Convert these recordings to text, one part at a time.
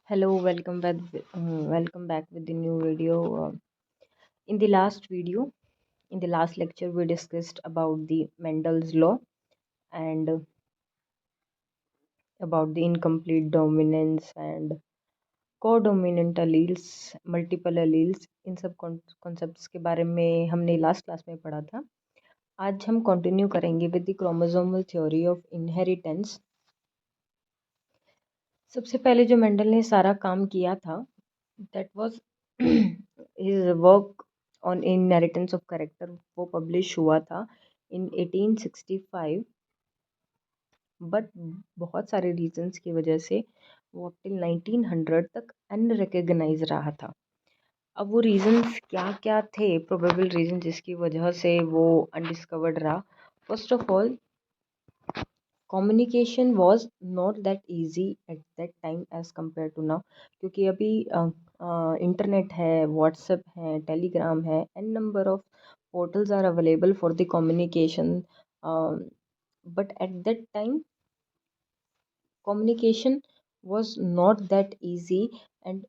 Hello, welcome back with the new video. In the last video, in the last lecture, we discussed about the Mendel's law and about the incomplete dominance and codominant alleles, multiple alleles. इन सब concepts के बारे में हमने last class में पढ़ा था. आज हम कंटिन्यू करेंगे with the chromosomal theory of inheritance. सबसे पहले जो मेंडल ने सारा काम किया था, that was his work on inheritance of character. वो पब्लिश हुआ था इन 1865, बट बहुत सारे रीजंस की वजह से वो टिल 1900 तक अनरिकग्नाइज रहा था. अब वो रीजंस क्या क्या थे, प्रोबेबल रीजन जिसकी वजह से वो अनडिस्कवर्ड रहा. First of all, communication was not that easy at that time as compare to now. क्योंकि अभी इंटरनेट है, व्हाट्सएप है, टेलीग्राम है, an number of portals are available for the communication. But at that time communication was not that easy and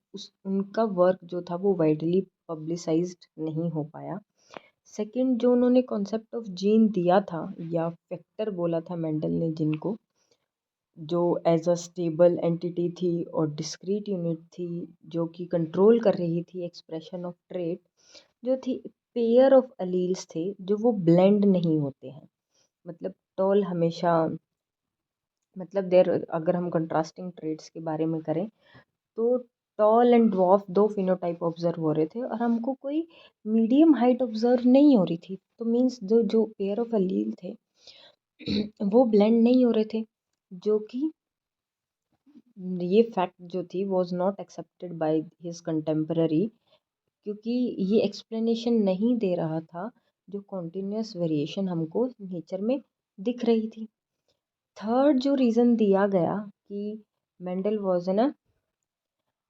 उनका work जो था वो widely publicised नहीं हो पाया. सेकंड, जो उन्होंने कॉन्सेप्ट ऑफ जीन दिया था या फैक्टर बोला था मेंडल ने, जिनको जो एज अ स्टेबल एंटिटी थी और डिस्क्रीट यूनिट थी, जो कि कंट्रोल कर रही थी एक्सप्रेशन ऑफ ट्रेट, जो थी पेयर ऑफ अलील्स थे जो वो ब्लेंड नहीं होते हैं. मतलब टॉल हमेशा, मतलब देर, अगर हम कंट्रास्टिंग ट्रेट्स के बारे में करें तो टॉल एंड ड्वार्फ दो फिनोटाइप ऑब्जर्व हो रहे थे और हमको कोई मीडियम हाइट ऑब्जर्व नहीं हो रही थी. तो मीन्स जो जो पेयर ऑफ अलील थे वो ब्लेंड नहीं हो रहे थे, जो कि ये फैक्ट जो थी was not accepted by his contemporary, क्योंकि ये एक्सप्लेनेशन नहीं दे रहा था जो कॉन्टिन्यूस वेरिएशन हमको नेचर में दिख रही थी. थर्ड जो रीज़न दिया गया कि मेंडल वॉज एन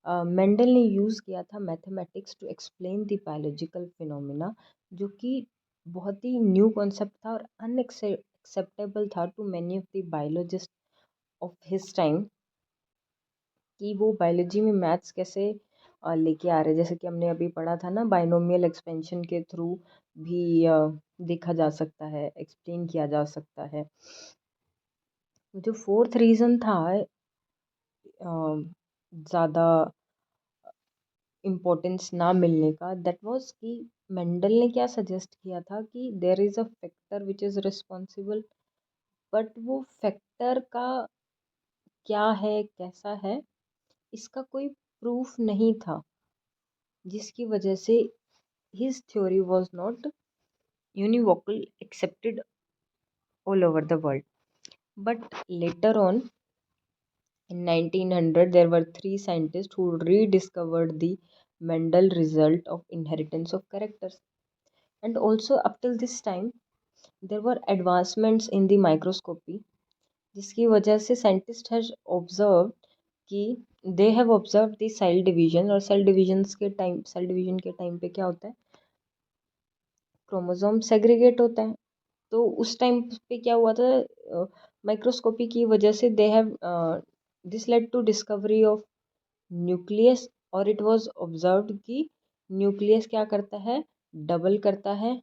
मेंडल ने यूज़ किया था mathematics to explain the biological phenomena, जो कि बहुत ही न्यू कॉन्सेप्ट था और अनएक्सेप्टेबल था to many of the biologist of his time. कि वो बायोलॉजी में मैथ्स कैसे लेके आ रहे. जैसे कि हमने अभी पढ़ा था ना, बाइनोमियल एक्सपेंशन के थ्रू भी देखा जा सकता है, एक्सप्लेन किया जा सकता है. जो फोर्थ रीज़न था ज़्यादा इम्पोर्टेंस ना मिलने का, दैट वाज कि मेंडल ने क्या सजेस्ट किया था कि there is a factor which is responsible, but वो फैक्टर का क्या है, कैसा है, इसका कोई प्रूफ नहीं था, जिसकी वजह से his theory was not univocal accepted all over the world. But later on, in 1900, there were three scientists who rediscovered the Mendel result of inheritance of characters. And also, up till this time, there were advancements in the microscopy, जिसकी वजह से scientists has observed कि they have observed the cell division. और cell division के time पे क्या होता है, क्रोमोसोम सेग्रीगेट होता है. तो उस टाइम पे क्या हुआ था, माइक्रोस्कोपी की वजह से they have this led to discovery of nucleus. और इट वाज ऑब्जर्व्ड कि न्यूक्लियस क्या करता है, डबल करता है,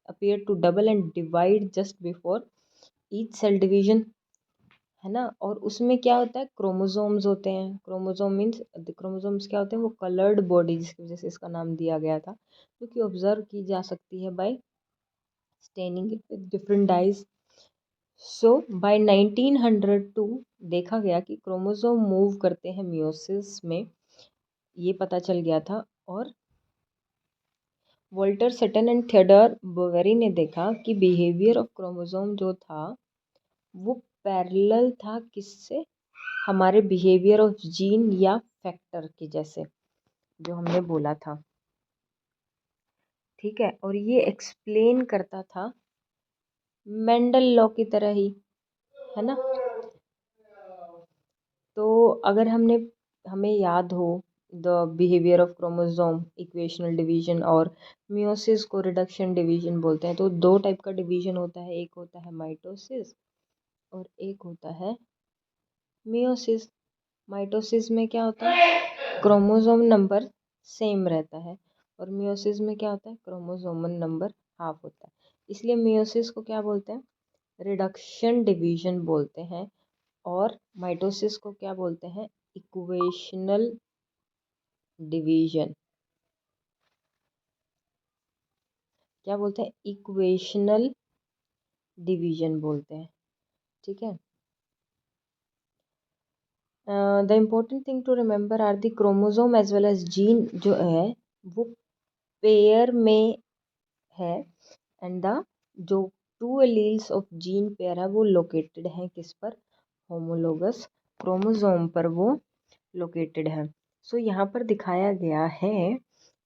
appear to double and divide just before each cell division, है ना. और उसमें क्या होता है, क्रोमोसोम्स होते हैं. क्रोमोसोम मीन्स, क्रोमोसोम्स क्या होते हैं, वो कलर्ड बॉडी, जिसकी वजह से इसका नाम दिया गया था, जो कि ऑब्जर्व की जा सकती है by staining it with different dyes. So by 1902 देखा गया कि क्रोमोसोम मूव करते हैं मियोसिस में, ये पता चल गया था. और Walter Sutton and Theodore Boveri ने देखा कि बिहेवियर ऑफ क्रोमोसोम जो था वो पैरेलल था किससे, हमारे बिहेवियर ऑफ जीन या फैक्टर के जैसे, जो हमने बोला था. ठीक है, और ये एक्सप्लेन करता था मेंडल लॉ की तरह ही, है ना. तो अगर हमें याद हो the behaviour of chromosome, equational division, और मियोसिस को रिडक्शन डिवीजन बोलते हैं. तो दो टाइप का डिवीजन होता है, एक होता है माइटोसिस और एक होता है मियोसिस. माइटोसिस में क्या होता है, क्रोमोसोम नंबर सेम रहता है, और मियोसिस में क्या होता है, क्रोमोसोमल नंबर हाफ होता है। इसलिए मियोसिस को क्या बोलते हैं, रिडक्शन डिवीजन बोलते हैं, और माइटोसिस को क्या बोलते हैं, इक्वेशनल डिवीजन। क्या बोलते हैं, इक्वेशनल डिवीजन बोलते हैं। ठीक है। The important thing to remember are the chromosome as well as gene जो है वो पेयर में है, एंड द जो two alleles of gene pair है वो लोकेटेड है किस पर, होमोलोगस क्रोमोसोम पर वो लोकेटेड है। सो यहाँ पर दिखाया गया है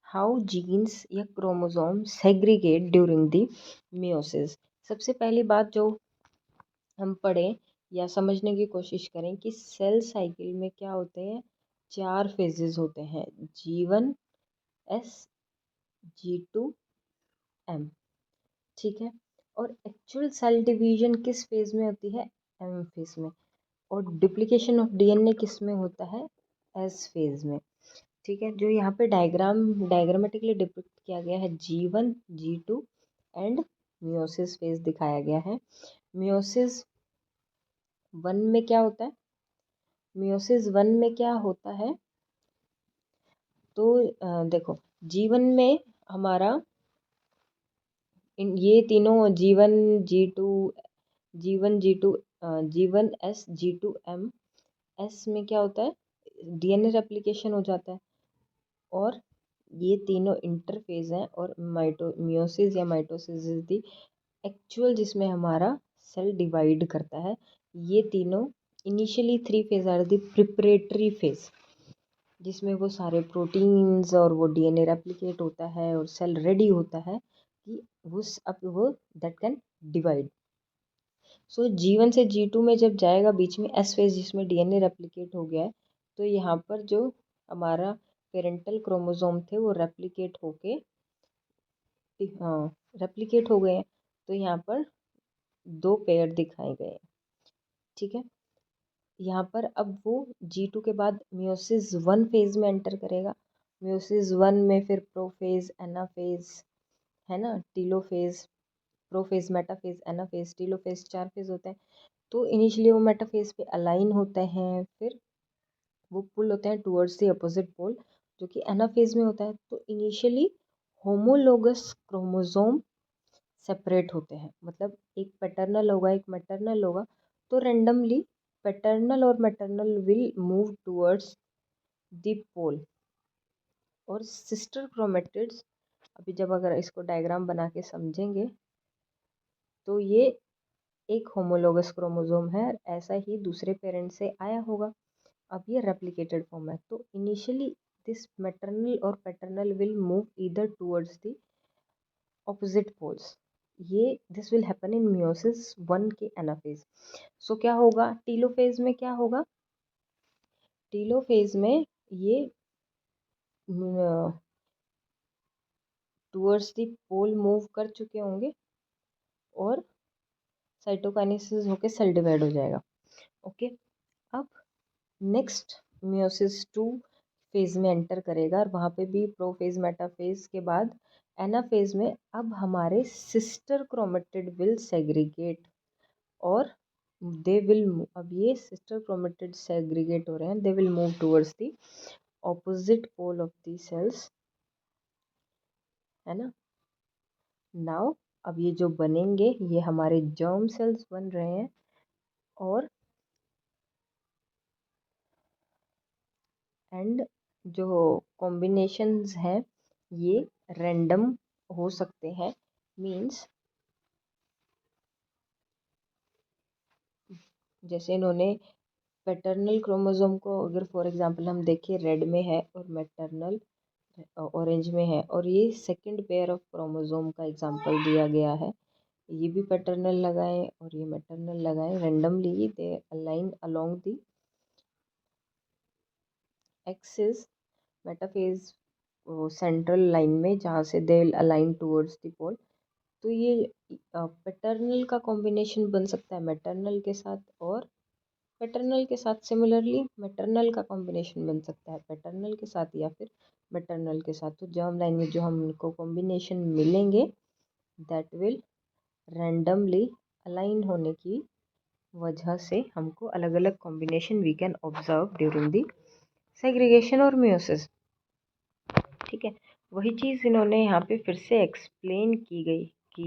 हाउ जीन्स या chromosome segregate during the meiosis. सबसे पहली बात जो हम पढ़ें या समझने की कोशिश करें कि सेल साइकिल में क्या होते हैं, 4 फेजेस होते हैं, G1 S G2 M। ठीक है। और एक्चुअल सेल डिवीजन किस फेज में होती है, M फेज में, और डुप्लीकेशन ऑफ डीएनए किस में होता है, S फेज में। ठीक है। जो यहाँ पे डायग्रामेटिकली डिपिक्ट किया गया है, G1 G2 and meiosis phase दिखाया गया है। मियोसिस वन में क्या होता है, मियोसिस वन में क्या होता है, तो देखो जीवन में हमारा ये तीनों जीवन एस G2M, एस में क्या होता है, डीएनए रेप्लिकेशन हो जाता है, और ये तीनों इंटरफेज हैं, और मियोसिस या माइटोसिस इज दी एक्चुअल जिसमें हमारा सेल डिवाइड करता है। ये तीनों initially 3 phase are the preparatory phase, जिसमें वो सारे प्रोटीन्स और वो डीएनए रेप्लिकेट होता है और सेल रेडी होता है कि अब वो that can divide. So G1 से G2 में जब जाएगा बीच में एस फेज जिसमें डीएनए रेप्लिकेट हो गया है, तो यहाँ पर जो हमारा पेरेंटल क्रोमोसोम थे वो रेप्लिकेट होके रेप्लिकेट हो गए हैं, तो यहाँ पर 2 पेयर दिखाए गए हैं। ठीक है। यहाँ पर अब वो G2 के बाद मियोसिस 1 फेज में एंटर करेगा। मियोसिस 1 में फिर प्रोफेज एनाफेज है ना, telophase, prophase metaphase anaphase telophase, 4 phase होते हैं। तो इनिशियली वो मेटाफेज पे अलाइन होते हैं, फिर वो पुल होते हैं टुवर्ड्स द अपोजिट पोल जो कि एनाफेज में होता है। तो इनिशियली होमोलोगस क्रोमोसोम सेपरेट होते हैं, मतलब एक पैटर्नल होगा एक मैटरनल होगा, तो रेंडमली पैटर्नल और maternal will move towards the pole, और सिस्टर क्रोमेटिड्स, अभी जब अगर इसको डायग्राम बना के समझेंगे तो ये एक होमोलोगस क्रोमोसोम है, ऐसा ही दूसरे पेरेंट से आया होगा। अब ये रेप्लिकेटेड फॉर्म है, तो इनिशियली दिस मैटरनल और paternal will move either towards the opposite poles. ये this will happen in meiosis 1 के एनाफेज। सो क्या होगा, टीलोफेज में क्या होगा, टीलोफेज में ये टुवर्ड्स द पोल मूव कर चुके होंगे, और साइटोकाइनेसिस होके सेल डिवाइड हो जाएगा। ओके। अब नेक्स्ट मियोसिस 2 फेज में एंटर करेगा, और वहाँ पे भी प्रोफेज मेटाफेज के बाद एनाफेज में अब हमारे सिस्टर क्रोमेटिड विल सेग्रीगेट, और दे विल, अब ये सिस्टर क्रोमेटिड सेग्रीगेट हो रहे हैं, they will move towards the opposite pole of the cells, है ना। नाउ अब ये जो बनेंगे ये हमारे जर्म सेल्स बन रहे हैं, और एंड जो कॉम्बिनेशंस हैं ये रैंडम हो सकते हैं, मीन्स जैसे इन्होंने पैटर्नल क्रोमोसोम को अगर फॉर एग्जांपल हम देखें रेड में है और मैटरनल ऑरेंज में है, और ये सेकंड पेयर ऑफ क्रोमोसोम का एग्जांपल दिया गया है, ये भी पैटर्नल लगाएं और ये मैटरनल लगाएं, randomly they align along the axis metaphase central line में, जहाँ से दे अलाइन टूवर्ड्स द पोल। तो ये पैटर्नल का कॉम्बिनेशन बन सकता है मैटरनल के साथ, और पैटर्नल के साथ सिमिलरली मैटरनल का कॉम्बिनेशन बन सकता है पैटर्नल के साथ या फिर मैटरनल के साथ। तो जर्म लाइन में जो हमको कॉम्बिनेशन मिलेंगे दैट विल रैंडमली अलाइन होने की वजह से हमको अलग अलग combination we can observe during the segregation और मियोसिस। ठीक है, वही चीज़ इन्होंने यहाँ पे फिर से एक्सप्लेन की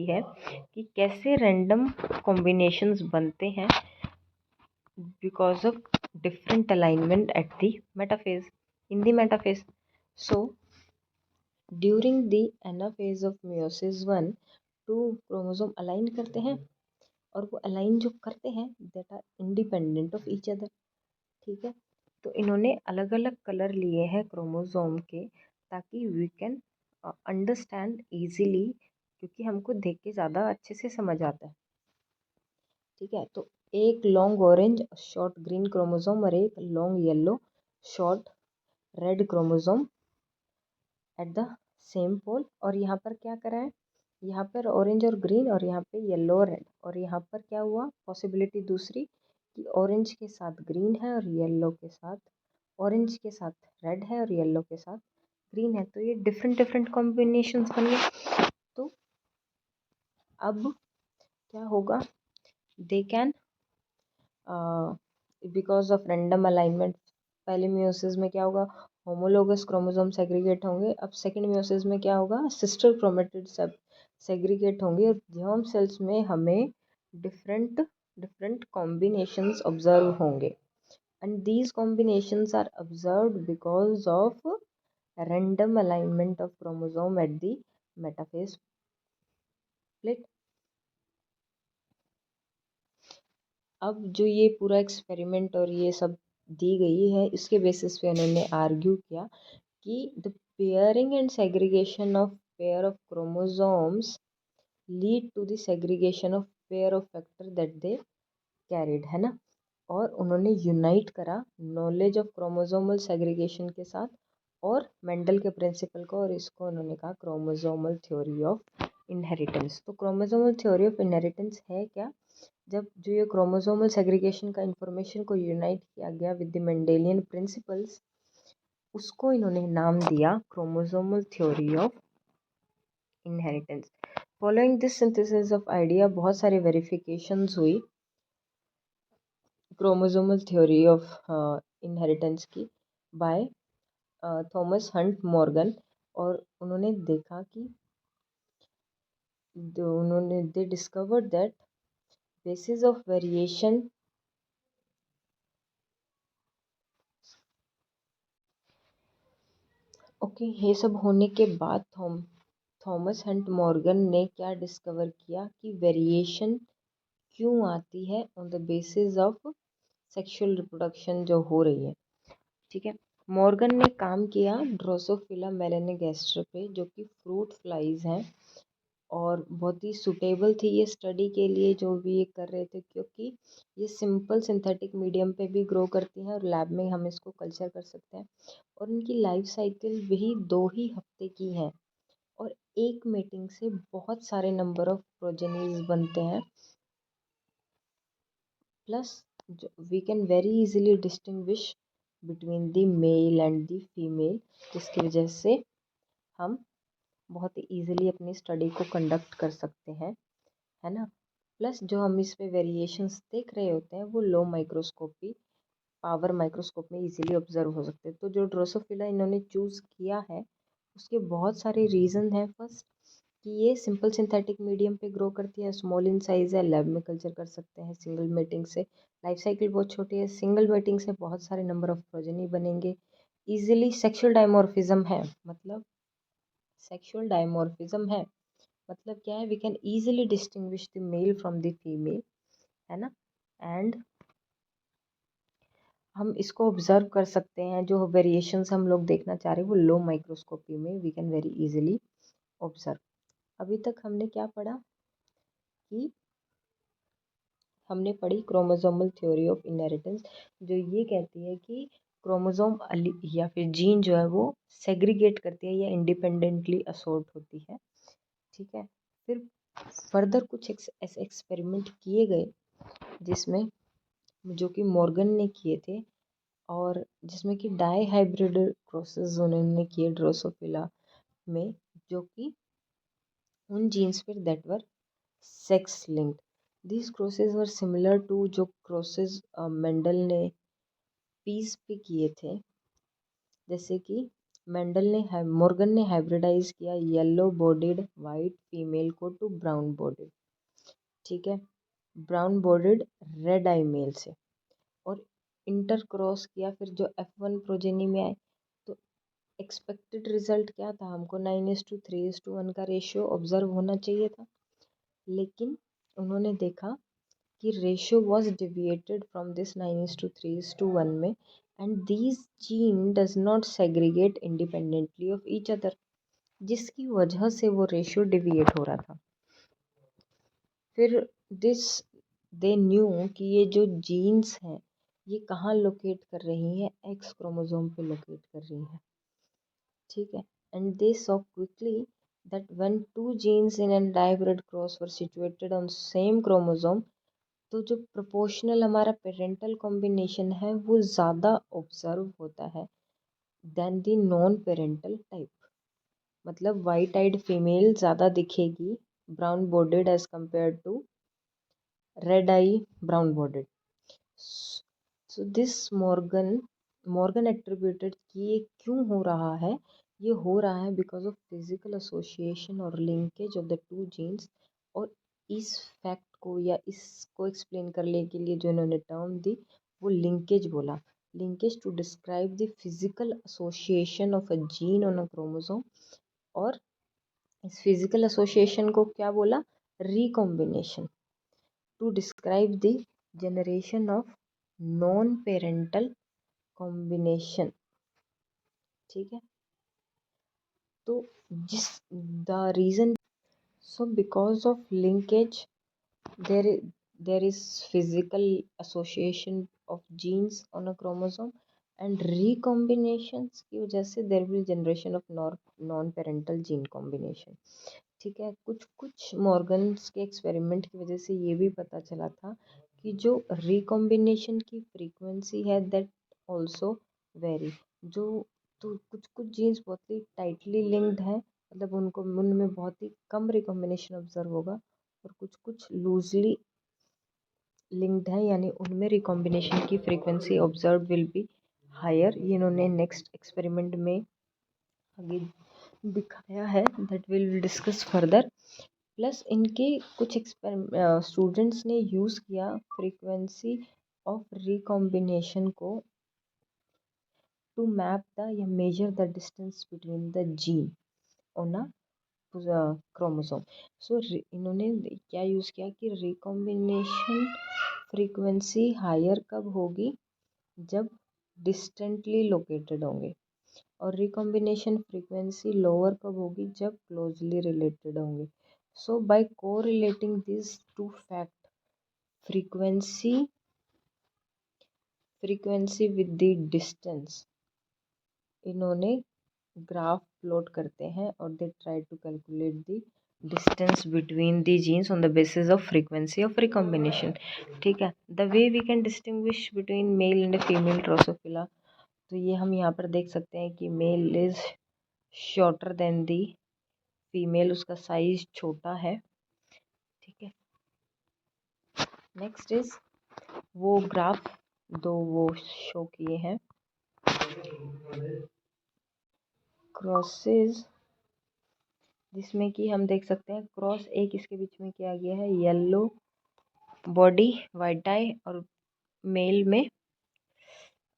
है कि कैसे रैंडम कॉम्बिनेशंस बनते हैं because of different alignment at the metaphase in the metaphase. So during the anaphase of meiosis 1 two chromosome align करते हैं और वो अलाइन जो करते हैं that are independent of each other. ठीक है, तो इन्होंने अलग अलग कलर लिए हैं क्रोमोसोम के ताकि वी कैन अंडरस्टैंड ईजीली, क्योंकि हमको देख के ज़्यादा अच्छे से समझ आता है। ठीक है, तो एक long orange short green chromosome और एक long yellow short red chromosome at the same pole. और यहाँ पर क्या करा है, यहाँ पर ऑरेंज और ग्रीन और यहाँ पे येलो और रेड। और यहाँ पर क्या हुआ, पॉसिबिलिटी दूसरी कि ऑरेंज के साथ ग्रीन है और येलो के साथ ऑरेंज के साथ रेड है और येलो के साथ ग्रीन है। तो ये डिफरेंट डिफरेंट कॉम्बिनेशंस बन गए। तो अब क्या होगा, they can because of random alignment पहले मियोसिस में क्या होगा, होमोलोगस क्रोमोसोम सेग्रीगेट होंगे। अब सेकंड मियोसिस में क्या होगा, सिस्टर क्रोमेटिड सब सेग्रीगेट होंगे और जर्म सेल्स में हमें डिफरेंट डिफरेंट कॉम्बिनेशंस ऑब्जर्व होंगे and these combinations are observed because of random alignment of chromosome at the metaphase split. अब जो ये पूरा एक्सपेरिमेंट और ये सब दी गई है, इसके बेसिस पे उन्होंने आर्ग्यू किया कि the pairing and segregation of pair of chromosomes lead to the segregation of pair of factor that they carried, है ना। और उन्होंने यूनाइट करा नॉलेज ऑफ क्रोमोसोमल सेग्रीगेशन के साथ और मेंडल के प्रिंसिपल को, और इसको उन्होंने कहा क्रोमोसोमल थ्योरी ऑफ इनहेरिटेंस। तो क्रोमोसोमल थ्योरी ऑफ इनहेरिटेंस है क्या, जब जो ये क्रोमोसोमल सेग्रीगेशन का इंफॉर्मेशन को यूनाइट किया गया विद द मेंडेलियन प्रिंसिपल्स, उसको इन्होंने नाम दिया chromosomal theory of inheritance. Following this synthesis of idea बहुत सारे वेरिफिकेशंस हुई क्रोमोसोमल थ्योरी ऑफ इनहेरिटेंस की बाय थॉमस हंट मॉर्गन। और उन्होंने देखा कि दे discovered that basis of variation okay ये सब होने के बाद थॉमस हंट मॉर्गन ने क्या डिस्कवर किया कि वेरिएशन क्यों आती है on the basis of sexual reproduction जो हो रही है। ठीक है, मॉर्गन ने काम किया ड्रोसोफिला मेलेनोगास्टर पे, जो कि फ्रूट फ्लाइज हैं और बहुत ही सूटेबल थी ये स्टडी के लिए जो भी ये कर रहे थे, क्योंकि ये सिंपल सिंथेटिक मीडियम पे भी ग्रो करती हैं और लैब में हम इसको कल्चर कर सकते हैं। और इनकी लाइफ साइकिल भी 2 ही हफ्ते की है और एक मीटिंग से बहुत सारे नंबर ऑफ प्रोजेनीज बनते हैं। Plus we can very easily distinguish between the male and the female, जिसकी वजह से हम बहुत ही ईजिली अपनी स्टडी को कंडक्ट कर सकते हैं, है ना। प्लस जो हम इस पे वेरिएशंस देख रहे होते हैं वो लो माइक्रोस्कोपी पावर माइक्रोस्कोप में इजीली ऑब्जर्व हो सकते हैं। तो जो ड्रोसोफिला इन्होंने चूज़ किया है उसके बहुत सारे रीज़न हैं। फर्स्ट कि ये सिंपल सिंथेटिक मीडियम पे ग्रो करती है, स्मॉल इन साइज़ है, लैब में कल्चर कर सकते हैं, सिंगल मेटिंग से लाइफ साइकिल बहुत छोटी है, सिंगल मेटिंग से बहुत सारे नंबर ऑफ प्रोजेनी बनेंगे, ईजिली सेक्सुअल डायमॉर्फिज्म है, मतलब सेक्सुअल डायमॉर्फिज्म है मतलब क्या है, we can easily distinguish the male from the female, है ना। एंड हम इसको ऑब्जर्व कर सकते हैं, जो वेरिएशंस हम लोग देखना चाह रहे हैं वो लो माइक्रोस्कोपी में we can very easily observe. अभी तक हमने क्या पढ़ा कि हमने पढ़ी क्रोमोसोमल थ्योरी ऑफ इनहेरिटेंस, जो ये कहती है कि क्रोमोसोम या फिर जीन जो है वो सेग्रीगेट करती है या इंडिपेंडेंटली असॉर्ट होती है। ठीक है, फिर फर्दर कुछ ऐसे एक्सपेरिमेंट किए गए जिसमें जो कि मॉर्गन ने किए थे, और जिसमें कि डाई हाइब्रिड क्रॉसेस उन्होंने किए ड्रोसोफिला में, जो कि उन जीन्स पर that were sex linked. These crosses were similar to जो क्रॉसेस मेंडल ने पीस पे किए थे। जैसे कि मॉर्गन ने हाइब्रिडाइज किया येलो बॉडीड वाइट फीमेल को टू ब्राउन बॉडीड, ठीक है, brown bodied red eye male से, और इंटर क्रॉस किया। फिर जो F1 प्रोजेनी में आए तो एक्सपेक्टेड रिजल्ट क्या था, हमको 9:3:1 का रेशियो ऑब्जर्व होना चाहिए था, लेकिन उन्होंने देखा कि ratio was deviated from this 9:3:1 में, and these gene does not segregate independently of each other, जिसकी वजह से वो रेशियो डिविएट हो रहा था। फिर दिस दे न्यू कि ये जो जीन्स हैं ये कहाँ लोकेट कर रही हैं, एक्स क्रोमोसोम पे लोकेट कर रही हैं, ठीक है। And they saw quickly that when two genes in an hybrid cross were situated on same chromosome, तो जो प्रोपोर्शनल हमारा पेरेंटल कॉम्बिनेशन है वो ज़्यादा ऑब्जर्व होता है then the non parental type. मतलब वाइट आइड फीमेल ज़्यादा दिखेगी brown bodied as compare to red eye brown bodied. So this Morgan attributed कि ये क्यों हो रहा है, ये हो रहा है बिकॉज ऑफ फिजिकल एसोसिएशन और linkage of the two genes. और इस फैक्ट को या इसको एक्सप्लेन करने के लिए जो इन्होंने टर्म दी वो लिंकेज बोला, linkage to describe the physical association of a gene on a chromosome. और इस फिजिकल एसोसिएशन को क्या बोला, recombination, to describe the generation of non-parental combination, ठीक है। तो जिस the reason, so because of linkage there there is physical association of genes on a chromosome, and recombinations की वजह से there will generation of non parental gene combination, ठीक है। कुछ कुछ मॉर्गन्स के एक्सपेरिमेंट की वजह से ये भी पता चला था कि जो रिकॉम्बिनेशन की फ्रीक्वेंसी है दैट ऑल्सो वेरी, जो तो कुछ कुछ जीन्स बहुत ही टाइटली लिंक्ड है, मतलब उनको उनमें बहुत ही कम रिकॉम्बिनेशन ऑब्जर्व होगा, और कुछ कुछ लूजली लिंक्ड है, यानी उनमें रिकॉम्बिनेशन की frequency observe will be higher. ये इन्होंने नेक्स्ट एक्सपेरिमेंट में आगे दिखाया है, that will discuss further. Plus इनके कुछ स्टूडेंट्स ने यूज़ किया फ्रीक्वेंसी ऑफ रिकॉम्बिनेशन को टू मैप द या measure the distance between the gene on a chromosome. So इन्होंने क्या यूज़ किया कि रिकॉम्बिनेशन फ्रीक्वेंसी हायर कब होगी, जब डिस्टेंटली लोकेटेड होंगे, और रिकॉम्बिनेशन फ्रीक्वेंसी लोअर कब होगी, जब क्लोजली रिलेटेड होंगे। So by correlating this to fact, frequency with the distance, इन्होंने ग्राफ प्लॉट करते हैं और they try to calculate the distance between the genes on the basis of frequency of recombination, ठीक है। The way we can distinguish between male and female Drosophila, तो ये हम यहाँ पर देख सकते हैं कि male is shorter than the female, उसका साइज छोटा है, ठीक है। नेक्स्ट इज वो ग्राफ दो वो शो किए हैं क्रॉसेस, जिसमें कि हम देख सकते हैं क्रॉस एक इसके बीच में किया गया है येलो बॉडी वाइट आई, और मेल में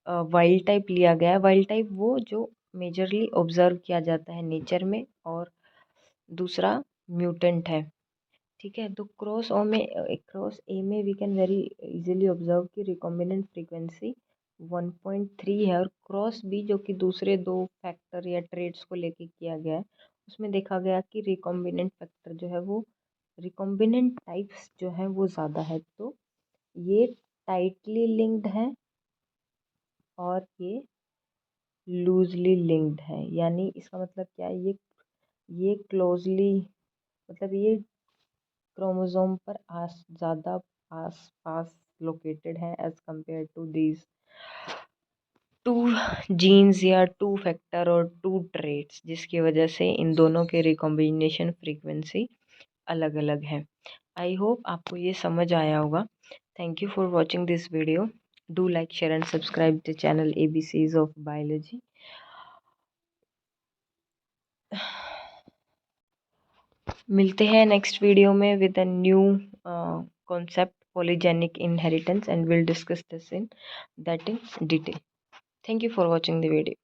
वाइल्ड टाइप लिया गया है। वाइल्ड टाइप वो जो मेजरली ऑब्जर्व किया जाता है नेचर में, और दूसरा म्यूटेंट है, ठीक है। तो क्रॉस ए में we can very easily observe कि रिकॉम्बिनेंट फ्रीक्वेंसी 1.3 है, और क्रॉस बी जो कि दूसरे दो फैक्टर या ट्रेड्स को लेके किया गया है, उसमें देखा गया कि रिकॉम्बिनेंट फैक्टर जो है वो रिकॉम्बिनेंट टाइप्स जो है वो ज़्यादा है, तो ये टाइटली लिंक्ड है और ये लूजली लिंक्ड है। यानी इसका मतलब क्या है, ये क्लोजली, मतलब ये क्रोमोसोम पर ज़्यादा आस पास लोकेटेड हैं as compare to these two genes या टू फैक्टर और टू ट्रेट्स, जिसकी वजह से इन दोनों के रिकॉम्बिनेशन फ्रीक्वेंसी अलग अलग है। आई होप आपको ये समझ आया होगा। Thank you for watching this video. Do like, share and subscribe the channel ABCs of biology. मिलते हैं नेक्स्ट वीडियो में with a new concept, polygenic inheritance, and we'll discuss this in that in detail. Thank you for watching the video.